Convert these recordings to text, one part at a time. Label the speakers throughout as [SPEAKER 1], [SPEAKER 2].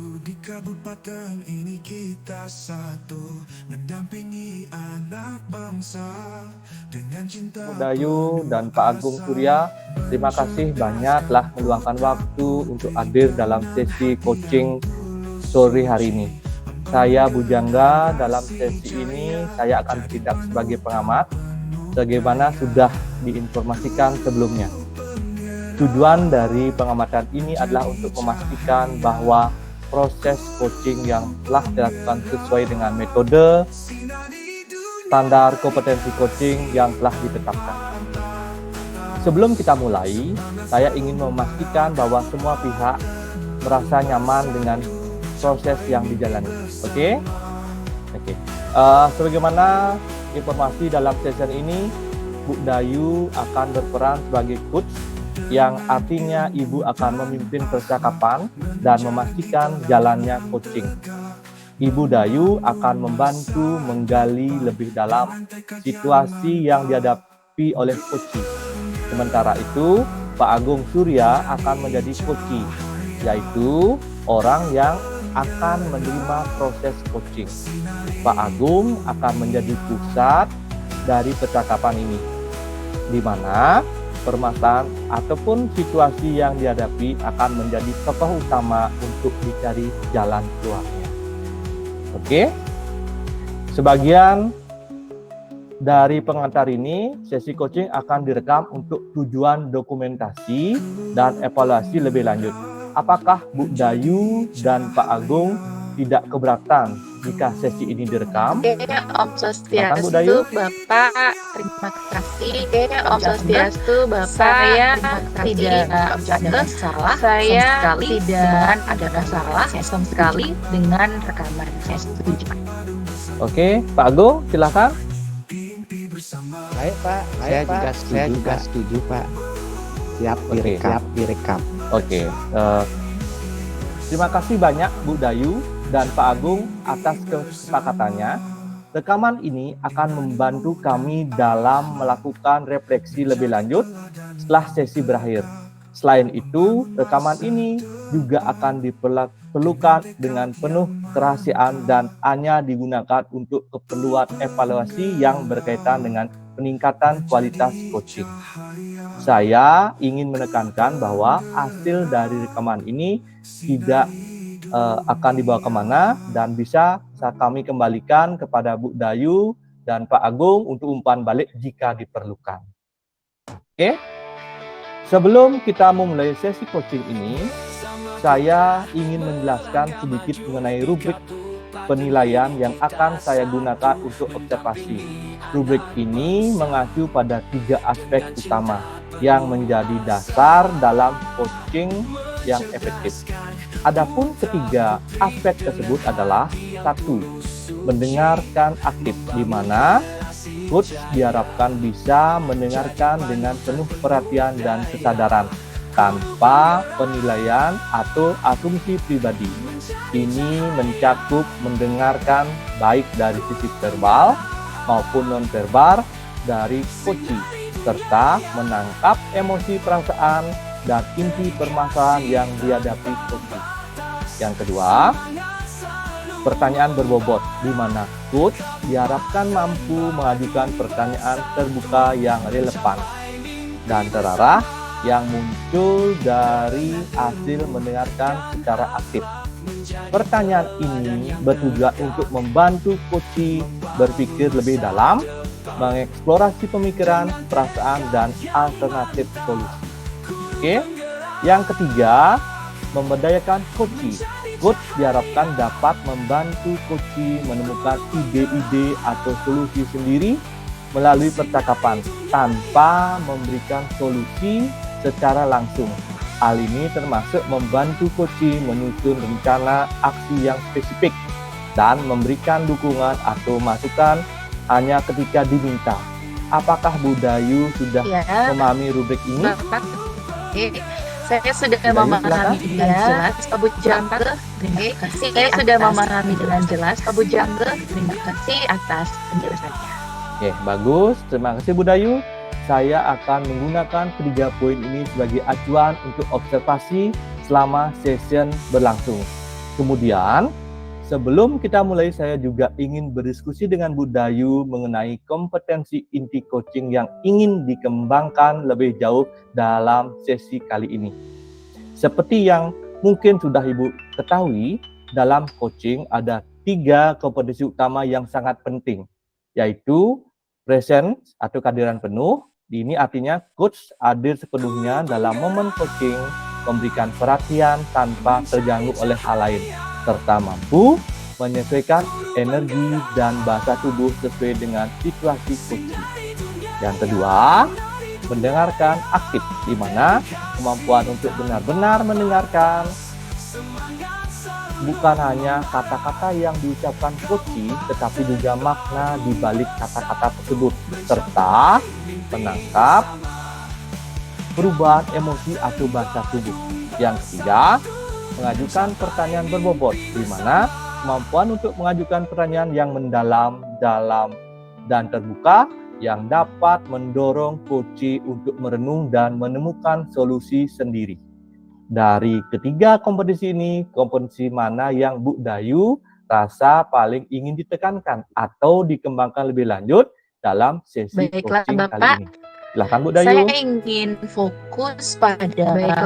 [SPEAKER 1] Di kabupaten ini kita satu, mendampingi anak bangsa dengan cinta.
[SPEAKER 2] Bu Dayu dan Pak Agung Surya, terima kasih banyak telah meluangkan waktu untuk hadir dalam sesi coaching sore hari ini. Saya Bujangga, dalam sesi ini saya akan bertindak sebagai pengamat, sebagaimana sudah diinformasikan sebelumnya. Tujuan dari pengamatan ini adalah untuk memastikan bahwa proses coaching yang telah dilakukan sesuai dengan metode, standar kompetensi coaching yang telah ditetapkan. Sebelum kita mulai, saya ingin memastikan bahwa semua pihak merasa nyaman dengan proses yang dijalani. Oke? Sebagaimana informasi dalam session ini, Bu Dayu akan berperan sebagai coach, yang artinya Ibu akan memimpin percakapan dan memastikan jalannya coaching. Ibu Dayu akan membantu menggali lebih dalam situasi yang dihadapi oleh coachee. Sementara itu, Pak Agung Surya akan menjadi coachee, yaitu orang yang akan menerima proses coaching. Pak Agung akan menjadi pusat dari percakapan ini, di mana permasalahan ataupun situasi yang dihadapi akan menjadi tokoh utama untuk dicari jalan keluarnya. Oke, sebagian dari pengantar ini, sesi coaching akan direkam untuk tujuan dokumentasi dan evaluasi lebih lanjut. Apakah Bu Dayu dan Pak Agung tidak keberatan jika sesi ini direkam?
[SPEAKER 3] Om Swastiastu, Bapak, terima kasih. Om Swastiastu, Bapak, saya tidak ada masalah. Saya tidak ada masalah sama sekali dengan rekaman. Saya setuju.
[SPEAKER 2] Oke, Pak Agung, silakan.
[SPEAKER 4] Baik Pak, saya juga setuju Pak. Siap direkam.
[SPEAKER 2] Oke, terima kasih banyak Bu Dayu dan Pak Agung atas kesepakatannya. Rekaman ini akan membantu kami dalam melakukan refleksi lebih lanjut setelah sesi berakhir. Selain itu, rekaman ini juga akan diperlukan dengan penuh kerahasiaan dan hanya digunakan untuk keperluan evaluasi yang berkaitan dengan peningkatan kualitas coaching. Saya ingin menekankan bahwa hasil dari rekaman ini tidak akan dibawa kemana dan bisa kami kembalikan kepada Bu Dayu dan Pak Agung untuk umpan balik jika diperlukan. Oke? Sebelum kita memulai sesi coaching ini, saya ingin menjelaskan sedikit mengenai rubrik penilaian yang akan saya gunakan untuk observasi. Rubrik ini mengacu pada 3 aspek utama yang menjadi dasar dalam coaching yang efektif. Adapun ketiga aspek tersebut adalah 1. Mendengarkan aktif, di mana coach diharapkan bisa mendengarkan dengan penuh perhatian dan kesadaran tanpa penilaian atau asumsi pribadi. Ini mencakup mendengarkan baik dari sisi verbal maupun non-verbal dari coachee, serta menangkap emosi, perasaan, dan inti permasalahan yang dihadapi coachee. Yang kedua, pertanyaan berbobot, di mana coach diharapkan mampu mengajukan pertanyaan terbuka yang relevan dan terarah yang muncul dari hasil mendengarkan secara aktif. Pertanyaan ini bertujuan untuk membantu coachee berpikir lebih dalam, mengeksplorasi pemikiran, perasaan, dan alternatif solusi. Oke. Yang ketiga, memberdayakan coachee. Coach diharapkan dapat membantu coachee menemukan ide-ide atau solusi sendiri melalui percakapan tanpa memberikan solusi secara langsung. Hal ini termasuk membantu coachee menyusun rencana aksi yang spesifik dan memberikan dukungan atau masukan hanya ketika diminta. Apakah Bu Dayu sudah memahami rubrik ini?
[SPEAKER 3] Bapak, saya sudah memahami dengan jelas, Pak Bujangga. Terima kasih. Saya sudah memahami dengan jelas, Pak Bujangga. Terima kasih atas penjelasannya.
[SPEAKER 2] Oke, bagus. Terima kasih Bu Dayu. Saya akan menggunakan ketiga poin ini sebagai acuan untuk observasi selama session berlangsung. Kemudian, sebelum kita mulai, saya juga ingin berdiskusi dengan Bu Dayu mengenai kompetensi inti coaching yang ingin dikembangkan lebih jauh dalam sesi kali ini. Seperti yang mungkin sudah Ibu ketahui, dalam coaching ada 3 kompetensi utama yang sangat penting, yaitu presence atau kehadiran penuh. Ini artinya coach hadir sepenuhnya dalam momen coaching, memberikan perhatian tanpa terganggu oleh hal lain, serta mampu menyesuaikan energi dan bahasa tubuh sesuai dengan situasi coaching. Yang kedua, mendengarkan aktif, di mana kemampuan untuk benar-benar mendengarkan bukan hanya kata-kata yang diucapkan coach, tetapi juga makna di balik kata-kata tersebut, serta menangkap perubahan emosi atau bahasa tubuh. Yang ketiga, mengajukan pertanyaan berbobot, di mana kemampuan untuk mengajukan pertanyaan yang mendalam, dalam, dan terbuka yang dapat mendorong coach untuk merenung dan menemukan solusi sendiri. Dari ketiga kompetensi ini, kompetensi mana yang Bu Dayu rasa paling ingin ditekankan atau dikembangkan lebih lanjut dalam sesi coaching kali ini? Silahkan Bu Dayu.
[SPEAKER 3] Saya ingin fokus pada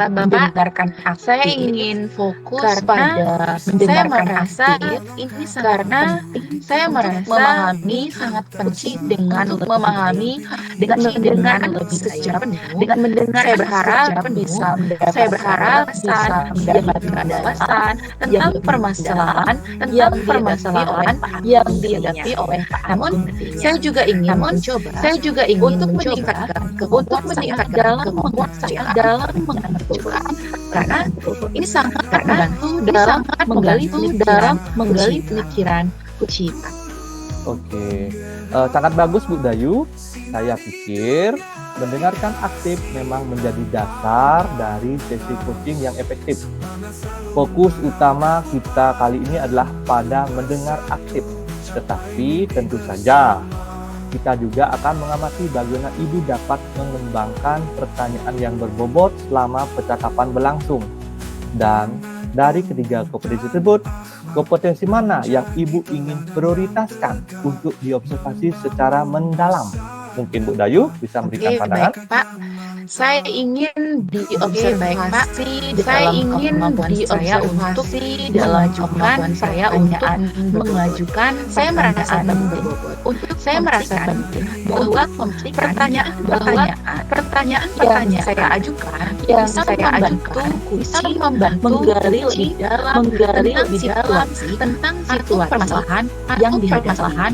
[SPEAKER 3] mendengarkan aktif. Saya ingin fokus pada mendengarkan aktif. Ini karena saya merasa memahami sangat penting dengan memahami dengan lebih secara penuh. Dengan mendengar saya berharap bisa mendapatkan wawasan tentang permasalahan yang dihadapi oleh Pak. Namun saya juga ingin untuk meningkatkan dalam menentukan, karena ini sangat membantu dalam menggali pemikiran coach.
[SPEAKER 2] Oke, sangat bagus Bu Dayu. Saya pikir mendengarkan aktif memang menjadi dasar dari sesi coaching yang efektif. Fokus utama kita kali ini adalah pada mendengar aktif, tetapi tentu saja kita juga akan mengamati bagaimana Ibu dapat mengembangkan pertanyaan yang berbobot selama percakapan berlangsung. Dan dari ketiga kompetensi tersebut, kompetensi mana yang Ibu ingin prioritaskan untuk diobservasi secara mendalam? Mungkin Bu Dayu bisa memberikan pandangan.
[SPEAKER 3] Baik, Pak. Saya ingin diobservasi dalam kemampuan saya untuk mengajukan saya merasa penting bahwa pertanyaan yang saya ajukan bisa membantu menggali lebih dalam tentang situasi permasalahan yang dihadapi.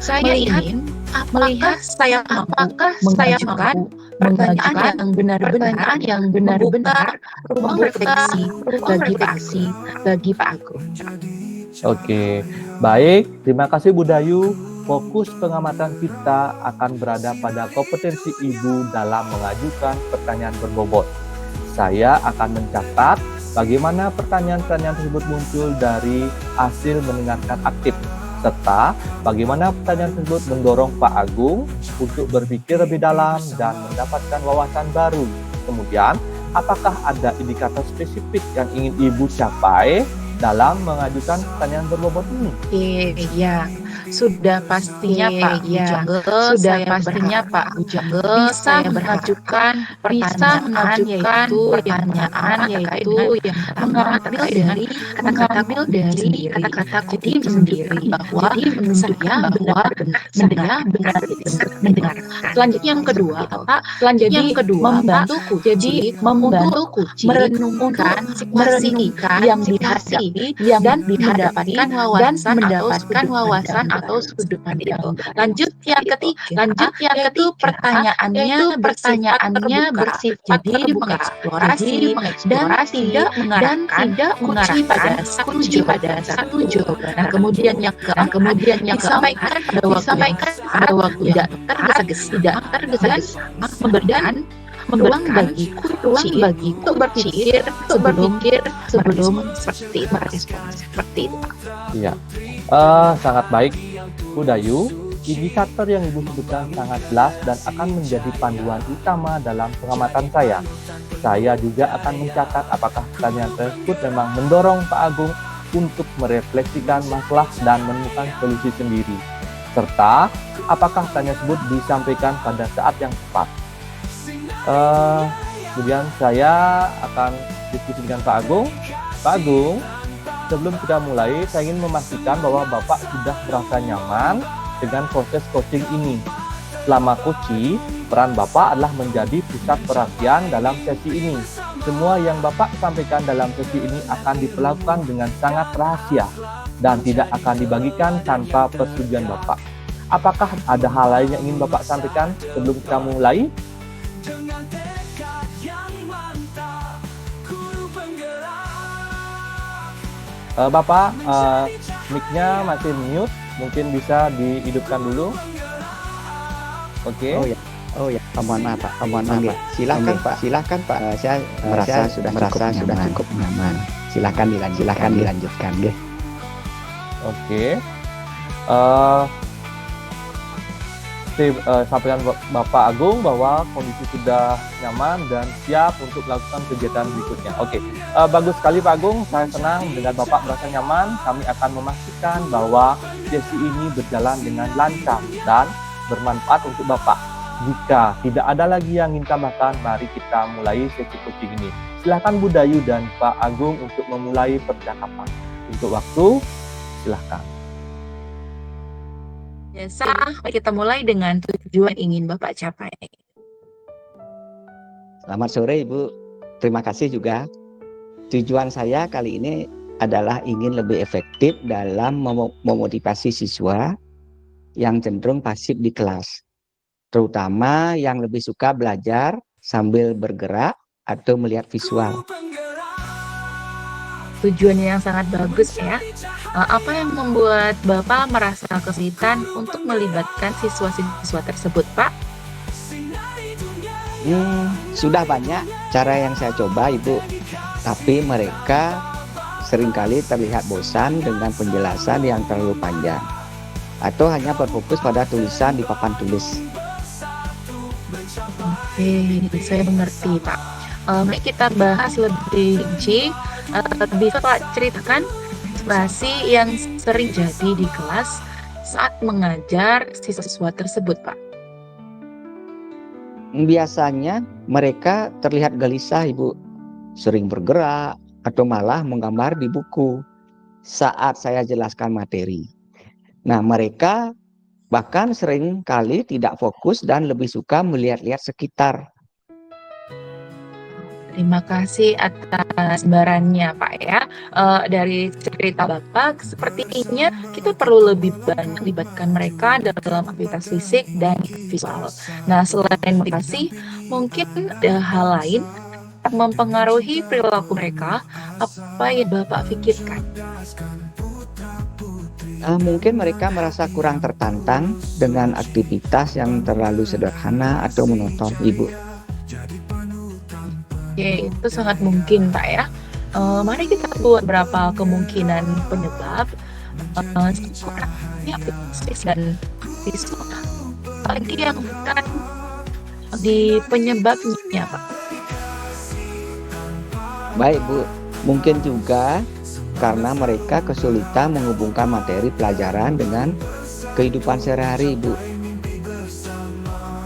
[SPEAKER 3] Saya ingin apakah saya mengajukan pertanyaan yang benar-benar ruang refleksi bagi Pak Agung.
[SPEAKER 2] Oke, baik. Terima kasih Bu Dayu. Fokus pengamatan kita akan berada pada kompetensi Ibu dalam mengajukan pertanyaan berbobot. Saya akan mencatat bagaimana pertanyaan-pertanyaan tersebut muncul dari hasil mendengarkan aktif, serta bagaimana pertanyaan tersebut mendorong Pak Agung untuk berpikir lebih dalam dan mendapatkan wawasan baru. Kemudian, apakah ada indikator spesifik yang ingin Ibu capai dalam mengajukan pertanyaan berbobot ini?
[SPEAKER 3] Ya, sudah pastinya Pak Bujangga bisa mengajukan pertanyaan yaitu yang mengambil dari kata-kata kunci sendiri bahwa saya mendengar. Selanjutnya yang kedua Pak, membantu kunci merenungkan situasi yang dihadapi dan mendapatkan wawasan atau sudut pandang. Lanjut yang ketiga, pertanyaannya bersifat mengeksplorasi dan tidak mengarahkan pada satu jawaban. Nah, kemudian yang keempat disampaikan pada waktu tidak tergesa-gesa, memberikan ruang bagi untuk berpikir sebelum merespon seperti itu.
[SPEAKER 2] Iya, sangat baik Bu Dayu. Indikator yang Ibu sebutkan sangat jelas dan akan menjadi panduan utama dalam pengamatan saya. Saya juga akan mencatat apakah pertanyaan tersebut memang mendorong Pak Agung untuk merefleksikan masalah dan menemukan solusi sendiri, serta apakah pertanyaan tersebut disampaikan pada saat yang tepat. Kemudian saya akan diskusi dengan Pak Agung. Pak Agung, sebelum kita mulai, saya ingin memastikan bahwa Bapak sudah merasa nyaman dengan proses coaching ini. Selama coaching, peran Bapak adalah menjadi pusat perhatian dalam sesi ini. Semua yang Bapak sampaikan dalam sesi ini akan diperlakukan dengan sangat rahasia dan tidak akan dibagikan tanpa persetujuan Bapak. Apakah ada hal lain yang ingin Bapak sampaikan sebelum kita mulai? Bapak, mic-nya masih mute, mungkin bisa dihidupkan dulu. Oke.
[SPEAKER 4] Oh ya, mohon maaf Pak, Pak. Silakan Pak. Saya merasa sudah cukup nyaman. Silakan dilanjutkan deh.
[SPEAKER 2] Oke. Sampaikan Bapak Agung bahwa kondisi sudah nyaman dan siap untuk melakukan kegiatan berikutnya. Oke, bagus sekali Pak Agung. Saya senang dengan Bapak merasa nyaman. Kami akan memastikan bahwa sesi ini berjalan dengan lancar dan bermanfaat untuk Bapak. Jika tidak ada lagi yang ingin tambahkan, mari kita mulai sesi coaching ini. Silakan Bu Dayu dan Pak Agung untuk memulai percakapan. Untuk waktu, silakan.
[SPEAKER 3] Biasa, kita mulai dengan tujuan ingin Bapak capai.
[SPEAKER 4] Selamat sore Ibu. Terima kasih juga. Tujuan saya kali ini adalah ingin lebih efektif dalam memotivasi siswa yang cenderung pasif di kelas, terutama yang lebih suka belajar sambil bergerak atau melihat visual.
[SPEAKER 3] Tujuannya yang sangat bagus ya. Apa yang membuat Bapak merasa kesulitan untuk melibatkan siswa-siswa tersebut, Pak?
[SPEAKER 4] Sudah banyak cara yang saya coba, Ibu. Tapi mereka seringkali terlihat bosan dengan penjelasan yang terlalu panjang, atau hanya berfokus pada tulisan di papan tulis.
[SPEAKER 3] Oke, saya mengerti, Pak. Mari kita bahas lebih rinci. Bisa Pak ceritakan situasi yang sering jadi di kelas saat mengajar siswa-siswa tersebut, Pak?
[SPEAKER 4] Biasanya mereka terlihat gelisah, Ibu, sering bergerak atau malah menggambar di buku saat saya jelaskan materi. Nah, mereka bahkan sering kali tidak fokus dan lebih suka melihat-lihat sekitar.
[SPEAKER 3] Terima kasih atas gambarannya, Pak ya. Dari cerita Bapak, sepertinya kita perlu lebih banyak melibatkan mereka dalam aktivitas fisik dan visual. Nah, selain motivasi, mungkin ada hal lain yang mempengaruhi perilaku mereka. Apa yang Bapak pikirkan?
[SPEAKER 4] Mungkin mereka merasa kurang tertantang dengan aktivitas yang terlalu sederhana atau monoton, Ibu.
[SPEAKER 3] Oke, itu sangat mungkin, Pak ya. Mari kita buat beberapa kemungkinan penyebab kurangnya aktivitas dan visual. Lagi yang bukan di penyebabnya, Pak.
[SPEAKER 4] Baik, Bu. Mungkin juga karena mereka kesulitan menghubungkan materi pelajaran dengan kehidupan sehari-hari, Bu.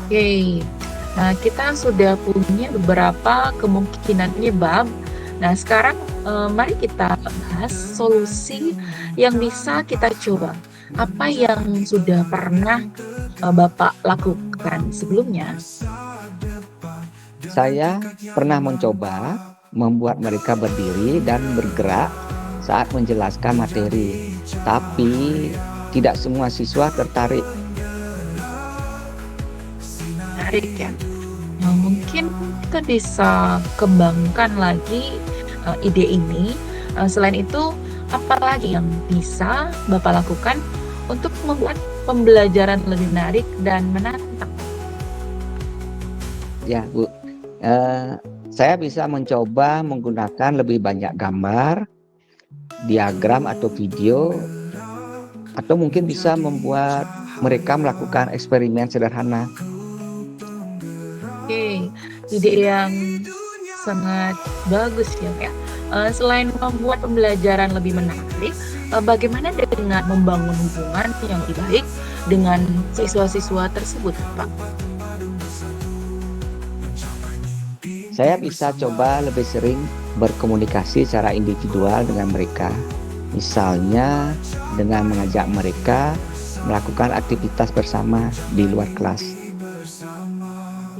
[SPEAKER 3] Oke. Nah, kita sudah punya beberapa kemungkinan penyebab. Nah, sekarang mari kita bahas solusi yang bisa kita coba. Apa yang sudah pernah Bapak lakukan sebelumnya?
[SPEAKER 4] Saya pernah mencoba membuat mereka berdiri dan bergerak saat menjelaskan materi, tapi tidak semua siswa tertarik.
[SPEAKER 3] Menarik ya. Nah, mungkin kita bisa kembangkan lagi ide ini. Selain itu, apa lagi yang bisa Bapak lakukan untuk membuat pembelajaran lebih menarik dan menantang?
[SPEAKER 4] Ya, Bu. Saya bisa mencoba menggunakan lebih banyak gambar, diagram atau video atau mungkin bisa membuat mereka melakukan eksperimen sederhana.
[SPEAKER 3] Oke, ide yang sangat bagus ya, Pak, ya. Selain membuat pembelajaran lebih menarik, bagaimana dengan membangun hubungan yang lebih baik dengan siswa-siswa tersebut, Pak?
[SPEAKER 4] Saya bisa coba lebih sering berkomunikasi secara individual dengan mereka. Misalnya dengan mengajak mereka melakukan aktivitas bersama di luar kelas.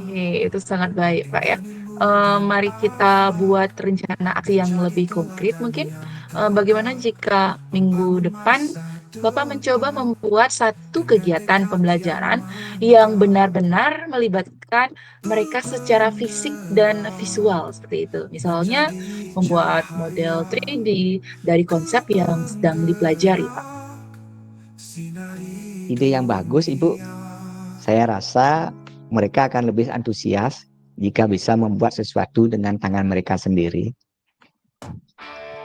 [SPEAKER 3] Oke, itu sangat baik, Pak, ya. Mari kita buat rencana aksi yang lebih konkret mungkin. Bagaimana jika minggu depan Bapak mencoba membuat satu kegiatan pembelajaran yang benar-benar melibatkan mereka secara fisik dan visual seperti itu. Misalnya membuat model 3D dari konsep yang sedang dipelajari, Pak.
[SPEAKER 4] Ide yang bagus, Ibu. Saya rasa mereka akan lebih antusias jika bisa membuat sesuatu dengan tangan mereka sendiri.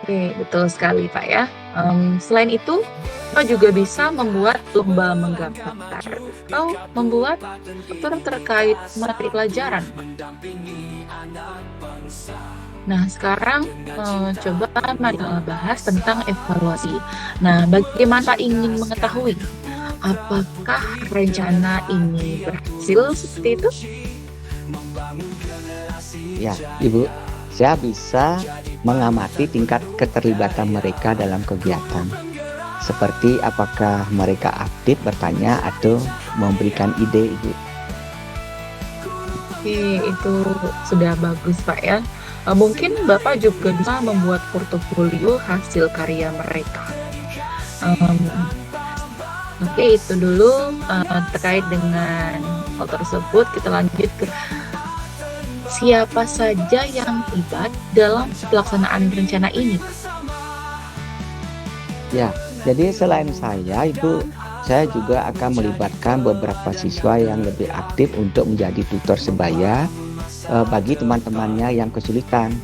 [SPEAKER 3] Oke, betul sekali, Pak, ya. Selain itu, Bapak juga bisa membuat lomba menggambar atau membuat tutor terkait materi pelajaran. Nah, sekarang coba mari kita bahas tentang evaluasi. Nah, bagaimana Pak ingin mengetahui apakah rencana ini berhasil seperti itu?
[SPEAKER 4] Ya, Ibu, saya bisa mengamati tingkat keterlibatan mereka dalam kegiatan. Seperti apakah mereka aktif bertanya atau memberikan ide, Ibu.
[SPEAKER 3] Oke, itu sudah bagus, Pak, ya. Mungkin Bapak juga bisa membuat portofolio hasil karya mereka. Oke, itu dulu terkait dengan hal tersebut. Kita lanjut ke siapa saja yang terlibat dalam pelaksanaan rencana ini, Pak?
[SPEAKER 4] Ya, jadi selain saya, Ibu, saya juga akan melibatkan beberapa siswa yang lebih aktif untuk menjadi tutor sebaya bagi teman-temannya yang kesulitan.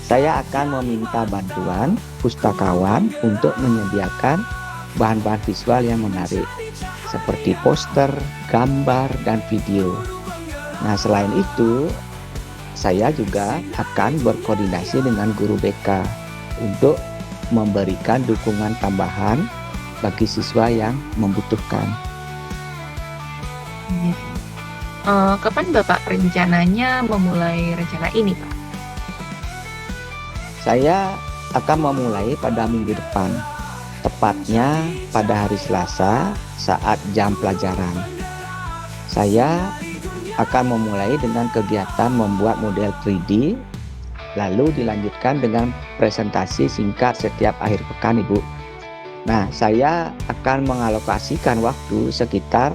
[SPEAKER 4] Saya akan meminta bantuan pustakawan untuk menyediakan bahan-bahan visual yang menarik, seperti poster, gambar, dan video. Nah, selain itu, saya juga akan berkoordinasi dengan guru BK untuk memberikan dukungan tambahan bagi siswa yang membutuhkan.
[SPEAKER 3] Kapan Bapak rencananya memulai rencana ini, Pak?
[SPEAKER 4] Saya akan memulai pada minggu depan, tepatnya pada hari Selasa saat jam pelajaran. Saya akan memulai dengan kegiatan membuat model 3D, lalu dilanjutkan dengan presentasi singkat setiap akhir pekan, Ibu. Nah, saya akan mengalokasikan waktu sekitar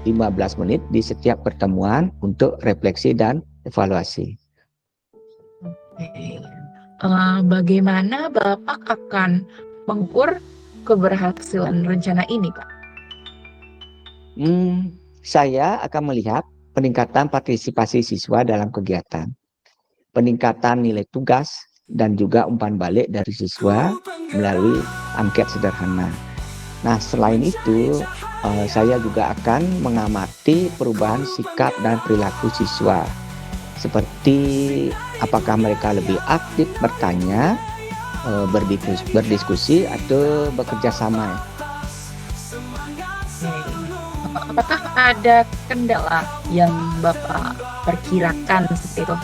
[SPEAKER 4] 15 menit di setiap pertemuan untuk refleksi dan evaluasi.
[SPEAKER 3] Oke. Bagaimana Bapak akan mengukur keberhasilan rencana ini, Pak?
[SPEAKER 4] Saya akan melihat peningkatan partisipasi siswa dalam kegiatan, peningkatan nilai tugas, dan juga umpan balik dari siswa melalui angket sederhana. Nah, selain itu, saya juga akan mengamati perubahan sikap dan perilaku siswa, seperti apakah mereka lebih aktif bertanya, berdiskusi, atau bekerja sama.
[SPEAKER 3] Apakah ada kendala yang Bapak perkirakan seperti itu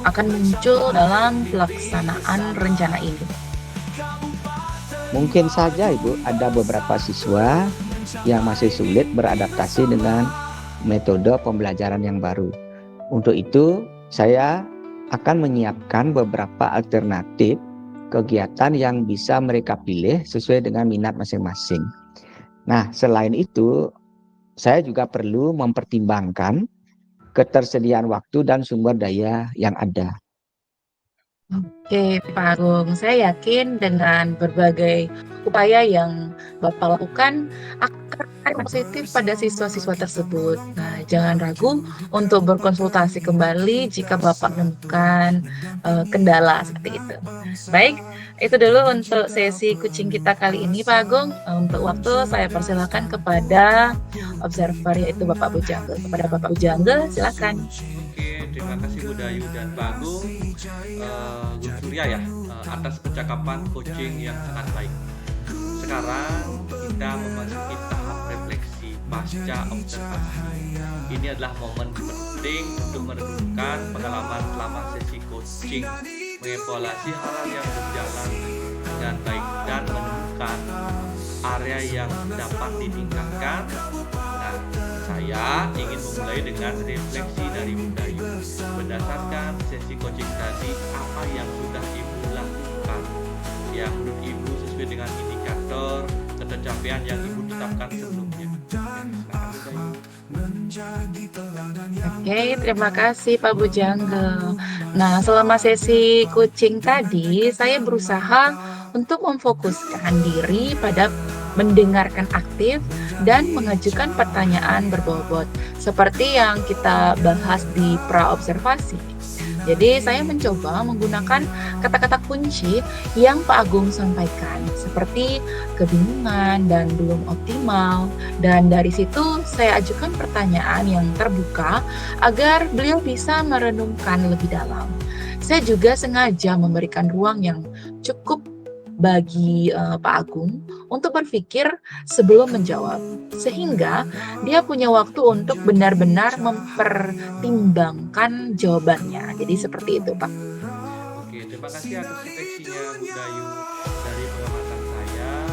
[SPEAKER 3] akan muncul dalam pelaksanaan rencana ini?
[SPEAKER 4] Mungkin saja, Ibu, ada beberapa siswa yang masih sulit beradaptasi dengan metode pembelajaran yang baru. Untuk itu, saya akan menyiapkan beberapa alternatif kegiatan yang bisa mereka pilih sesuai dengan minat masing-masing. Nah, selain itu, saya juga perlu mempertimbangkan ketersediaan waktu dan sumber daya yang ada.
[SPEAKER 3] Oke, Pak Agung, saya yakin dengan berbagai upaya yang Bapak lakukan akan positif pada siswa-siswa tersebut. Nah, jangan ragu untuk berkonsultasi kembali jika Bapak menemukan kendala seperti itu. Baik, Itu dulu untuk sesi kucing kita kali ini, Pak Agung. Untuk waktu saya persilakan kepada observer yaitu Bapak Bujangga. Kepada Bapak Bujangga, silakan.
[SPEAKER 5] Oke, terima kasih Bu Dayu dan Pak Agung, Gun Surya ya, atas percakapan coaching yang sangat baik. Sekarang kita memasuki tahap refleksi pasca observasi. Ini adalah momen penting untuk merenungkan pengalaman selama sesi coaching, mengevaluasi hal yang berjalan dengan baik dan menemukan area yang dapat ditingkatkan. Nah, saya ingin memulai dengan refleksi dari Bu Dayu. Berdasarkan sesi coaching tadi, apa yang sudah Ibu lakukan yang menurut Ibu sesuai dengan indikator ketercapaian yang Ibu tetapkan sebelumnya? Silakan Bu Dayu.
[SPEAKER 3] Oke, terima kasih Pak Bujangga. Nah, selama sesi coaching tadi, saya berusaha untuk memfokuskan diri pada mendengarkan aktif dan mengajukan pertanyaan berbobot, seperti yang kita bahas di pra-observasi. Jadi, saya mencoba menggunakan kata-kata kunci yang Pak Agung sampaikan, seperti kebingungan dan belum optimal. Dan dari situ, saya ajukan pertanyaan yang terbuka agar beliau bisa merenungkan lebih dalam. Saya juga sengaja memberikan ruang yang cukup bagi Pak Agung untuk berpikir sebelum menjawab, sehingga dia punya waktu untuk benar-benar mempertimbangkan jawabannya. Jadi seperti itu, Pak.
[SPEAKER 5] Oke, terima kasih atas refleksinya Bu Dayu. Dari pengamatan saya,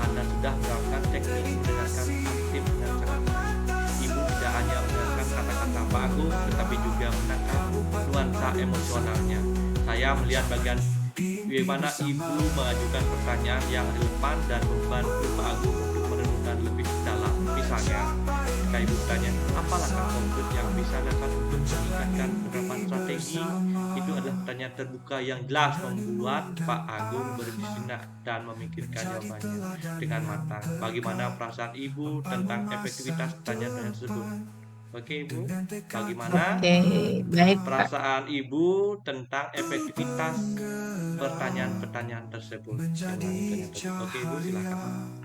[SPEAKER 5] Anda sudah melakukan teknik mendengarkan aktif dengan sangat baik. Ibu tidak hanya mendengarkan kata-kata Pak Agung, tetapi juga menangkap nuansa emosionalnya. Saya melihat bagaimana Ibu mengajukan pertanyaan yang relevan dan membantu Pak Agung untuk merenungkan lebih dalam. Misalnya, jika Ibu bertanya, apa langkah konkret yang bisa dilakukan untuk meningkatkan penerapan strategi? Itu adalah pertanyaan terbuka yang jelas membuat Pak Agung bersinak dan memikirkan jawabannya dengan matang. Bagaimana perasaan Ibu tentang efektivitas pertanyaan tersebut? Oke Ibu, bagaimana
[SPEAKER 3] Oke, baik Pak.
[SPEAKER 5] perasaan Ibu tentang efektivitas pertanyaan-pertanyaan tersebut? Oke Ibu, silakan.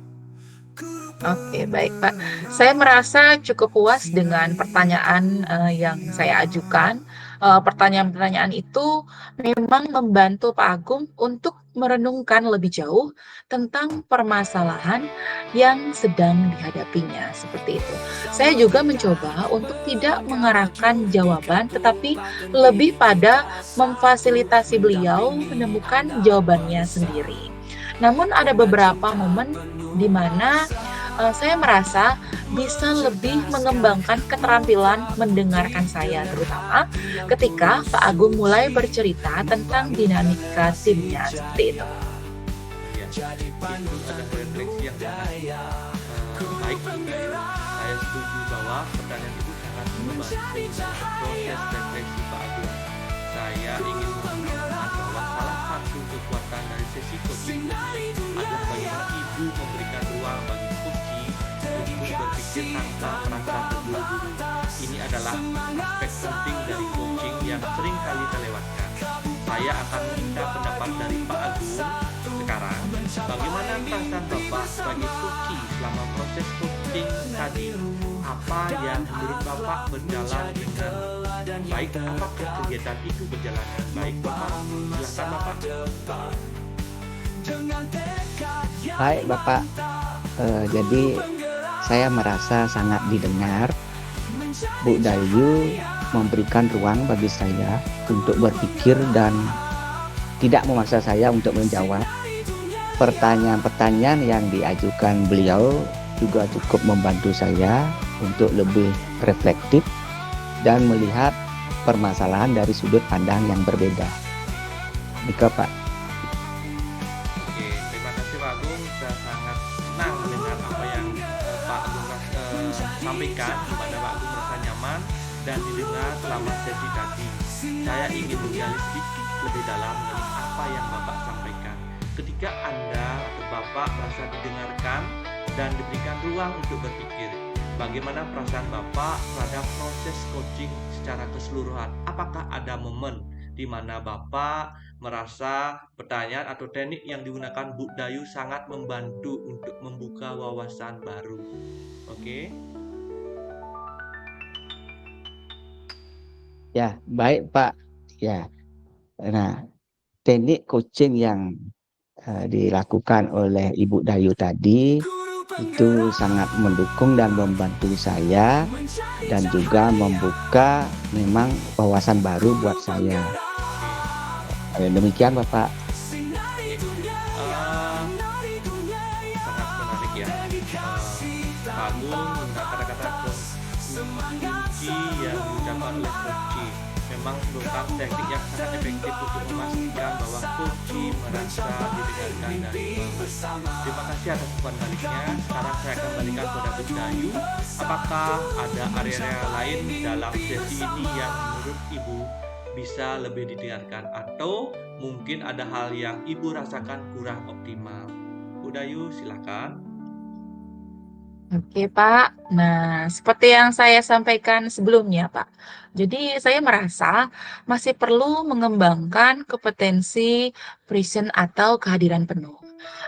[SPEAKER 3] Oke, baik Pak. Saya merasa cukup puas dengan pertanyaan yang saya ajukan. Pertanyaan-pertanyaan itu memang membantu Pak Agung untuk merenungkan lebih jauh tentang permasalahan yang sedang dihadapinya, seperti itu. Saya juga mencoba untuk tidak mengarahkan jawaban, tetapi lebih pada memfasilitasi beliau menemukan jawabannya sendiri. Namun ada beberapa momen di mana saya merasa bisa lebih mengembangkan keterampilan mendengarkan saya, terutama ketika Pak Agung mulai bercerita tentang dinamika timnya, seperti itu.
[SPEAKER 5] Ya, itu ada refleksi yang sangat baik juga ya. Saya setuju bahwa pertanyaan itu sangat membantu dalam proses refleksi Pak Agung. Saya ingin menambahkan bahwa salah satu kekuatan dari sesi coaching adalah bagaimana Ibu memberikan ruang bagi coaching untuk berpikir tanpa merasa terburu-buru. Ini adalah aspek penting dari coaching yang sering kali terlewatkan. Saya akan minta pendapat dari Pak Agung sekarang. Bagaimana perasaan Bapak sebagai coaching selama proses coaching tadi? Apa yang menurut Bapak berjalan dengan baik? Apakah kegiatan itu berjalan dengan baik Bapak? Silakan Bapak.
[SPEAKER 4] Baik Bapak, jadi saya merasa sangat didengar. Bu Dayu memberikan ruang bagi saya untuk berpikir dan tidak memaksa saya untuk menjawab. Pertanyaan-pertanyaan yang diajukan beliau juga cukup membantu saya untuk lebih reflektif dan melihat permasalahan dari sudut pandang yang berbeda. Nika Pak.
[SPEAKER 5] Oke, terima kasih Pak Agung. Saya sangat senang mendengar apa yang Pak Agung sampaikan, di mana Pak Agung merasa nyaman dan didengar selama sesi tadi. Saya ingin menggali sedikit lebih dalam dari apa yang Bapak sampaikan. Ketika Anda atau Bapak merasa didengarkan dan diberikan ruang untuk berpikir, bagaimana perasaan Bapak terhadap proses coaching secara keseluruhan? Apakah ada momen di mana Bapak merasa pertanyaan atau teknik yang digunakan Bu Dayu sangat membantu untuk membuka wawasan baru. Oke.
[SPEAKER 4] Ya, baik Pak. Ya. Nah, teknik coaching yang dilakukan oleh Ibu Dayu tadi itu sangat mendukung dan membantu saya dan juga membuka memang wawasan baru buat saya. Demikian Bapak.
[SPEAKER 5] Sangat menarik ya. Pak Agung menggunakan kata-kata kunci yang diucapkan oleh coach. Memang merupakan teknik yang sangat efektif untuk memastikan bahwa coach merasa didengarkan dari bawah. Terima kasih atas umpan baliknya. Sekarang saya akan balikan kepada Bu Dayu. Apakah ada area lain dalam sesi ini yang menurut Ibu bisa lebih didengarkan, atau mungkin ada hal yang Ibu rasakan kurang optimal? Bu Dayu, silakan.
[SPEAKER 3] Oke, Pak. Nah, seperti yang saya sampaikan sebelumnya, Pak. Jadi, saya merasa masih perlu mengembangkan kompetensi present atau kehadiran penuh.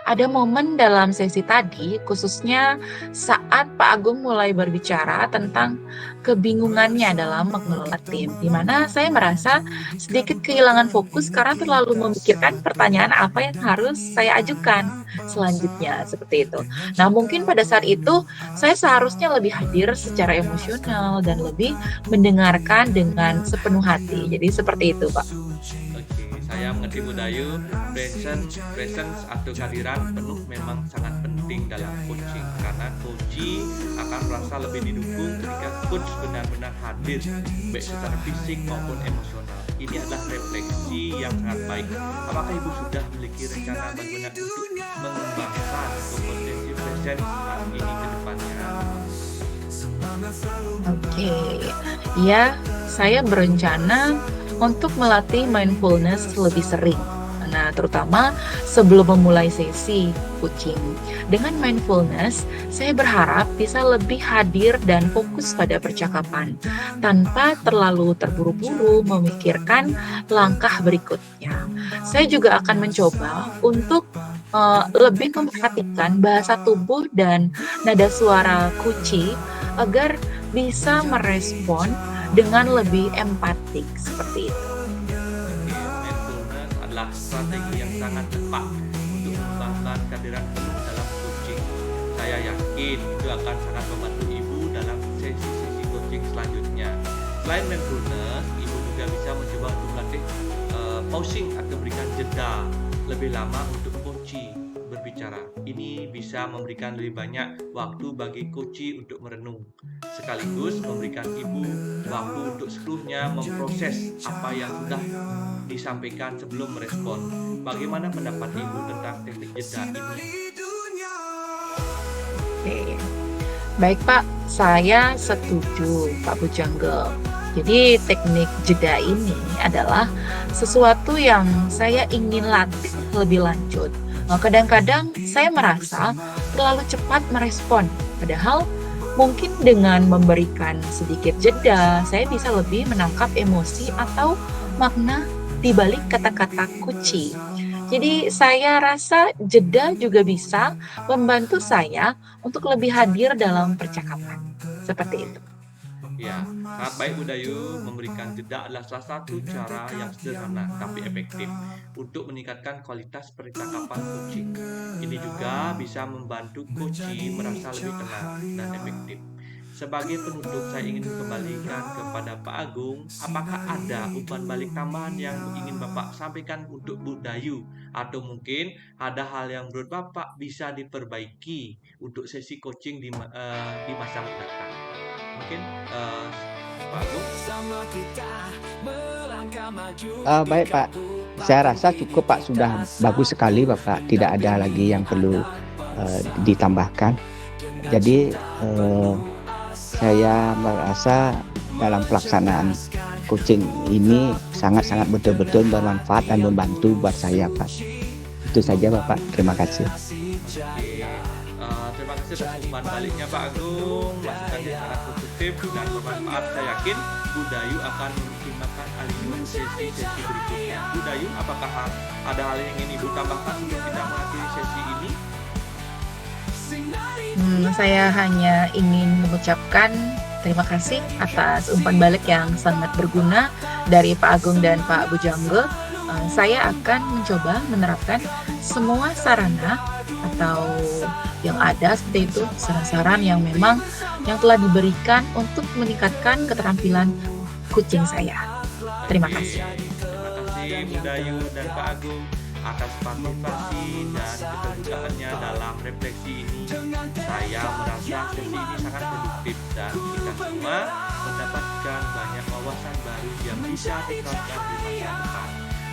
[SPEAKER 3] Ada momen dalam sesi tadi, khususnya saat Pak Agung mulai berbicara tentang kebingungannya dalam mengelola tim, di mana saya merasa sedikit kehilangan fokus karena terlalu memikirkan pertanyaan apa yang harus saya ajukan selanjutnya, seperti itu. Nah, mungkin pada saat itu saya seharusnya lebih hadir secara emosional dan lebih mendengarkan dengan sepenuh hati. Jadi seperti itu, Pak.
[SPEAKER 5] Oke, saya mengerti Bu Dayu. Presence atau kehadiran penuh memang sangat penting dalam coaching, karena coach akan merasa lebih didukung ketika coach benar-benar hadir, baik secara fisik maupun emosional. Ini adalah refleksi yang sangat baik. Apakah Ibu sudah memiliki rencana bagaimana untuk mengembangkan kompetensi presence ini ke depannya?
[SPEAKER 3] Oke, ya, saya berencana untuk melatih mindfulness lebih sering. Nah, terutama sebelum memulai sesi coaching. Dengan mindfulness, saya berharap bisa lebih hadir dan fokus pada percakapan, tanpa terlalu terburu-buru memikirkan langkah berikutnya. Saya juga akan mencoba untuk lebih memperhatikan bahasa tubuh dan nada suara coach agar bisa merespon dengan lebih empatik, seperti itu.
[SPEAKER 5] Mindfulness adalah strategi yang sangat tepat untuk mengembangkan kehadiran penuh dalam coaching. Saya yakin itu akan sangat membantu Ibu dalam sesi-sesi coaching selanjutnya. Selain mindfulness, Ibu juga bisa mencoba untuk melatih pausing atau berikan jeda lebih lama untuk coach berbicara. Ini bisa memberikan lebih banyak waktu bagi coach untuk merenung, sekaligus memberikan Ibu waktu untuk seluruhnya memproses apa yang sudah disampaikan sebelum merespon. Bagaimana pendapat Ibu tentang teknik jeda ini?
[SPEAKER 3] Oke. Baik, Pak, saya setuju, Pak Bujangga. Jadi teknik jeda ini adalah sesuatu yang saya ingin latih lebih lanjut. Kadang-kadang saya merasa terlalu cepat merespon, padahal mungkin dengan memberikan sedikit jeda, saya bisa lebih menangkap emosi atau makna di balik kata-kata kunci. Jadi saya rasa jeda juga bisa membantu saya untuk lebih hadir dalam percakapan. Seperti itu.
[SPEAKER 5] Ya, sangat baik Bu Dayu. Memberikan jeda adalah salah satu cara yang sederhana tapi efektif untuk meningkatkan kualitas percakapan coaching. Ini juga bisa membantu coach merasa lebih tenang dan efektif. Sebagai penutup, saya ingin kembalikan kepada Pak Agung. Apakah ada umpan balik tambahan yang ingin Bapak sampaikan untuk Bu Dayu? Atau mungkin ada hal yang menurut Bapak bisa diperbaiki untuk sesi coaching di masa mendatang? Mungkin Pak Agung?
[SPEAKER 4] Baik Pak, saya rasa cukup Pak, sudah bagus sekali Bapak, tidak ada lagi yang perlu ditambahkan. Jadi saya merasa dalam pelaksanaan coaching ini sangat-sangat betul-betul bermanfaat dan membantu buat saya Pak. Itu saja Bapak, terima kasih.
[SPEAKER 5] Terima kasih atas umpan baliknya Pak Agung, masukannya sangat konstruktif dan bermanfaat. Saya yakin Bu Dayu akan mempertimbangkan hal ini untuk sesi-sesi berikutnya. Bu Dayu, apakah ada hal yang ingin Ibu tambahkan sebelum kita mengakhiri sesi ini?
[SPEAKER 3] Saya hanya ingin mengucapkan terima kasih atas umpan balik yang sangat berguna dari Pak Agung dan Pak Bujangga. Saya akan mencoba menerapkan semua sarana atau yang ada seperti itu, saran-saran yang memang yang telah diberikan untuk meningkatkan keterampilan kucing saya. Terima kasih.
[SPEAKER 5] Terima kasih Bu Dayu dan Pak Agung atas partisipasi dan keterbukaannya dalam refleksi ini. Saya merasa sesi ini sangat produktif dan kita semua mendapatkan banyak wawasan baru yang bisa diterapkan di masa depan.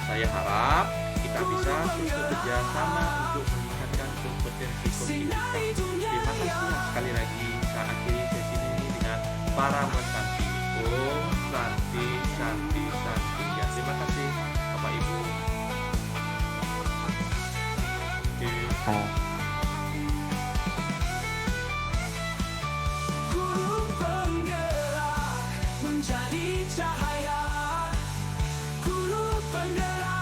[SPEAKER 5] Saya harap kita bisa terus bekerja sama untuk meningkatkan kompetensi komunikasi. Terima kasih sekali lagi. Saya akhiri sesi ini dengan para merpati. Om Santi Santi Santi. Ya, terima kasih Bapak Ibu. Oke.
[SPEAKER 1] Guru penggerak menjadi cahaya, guru penggerak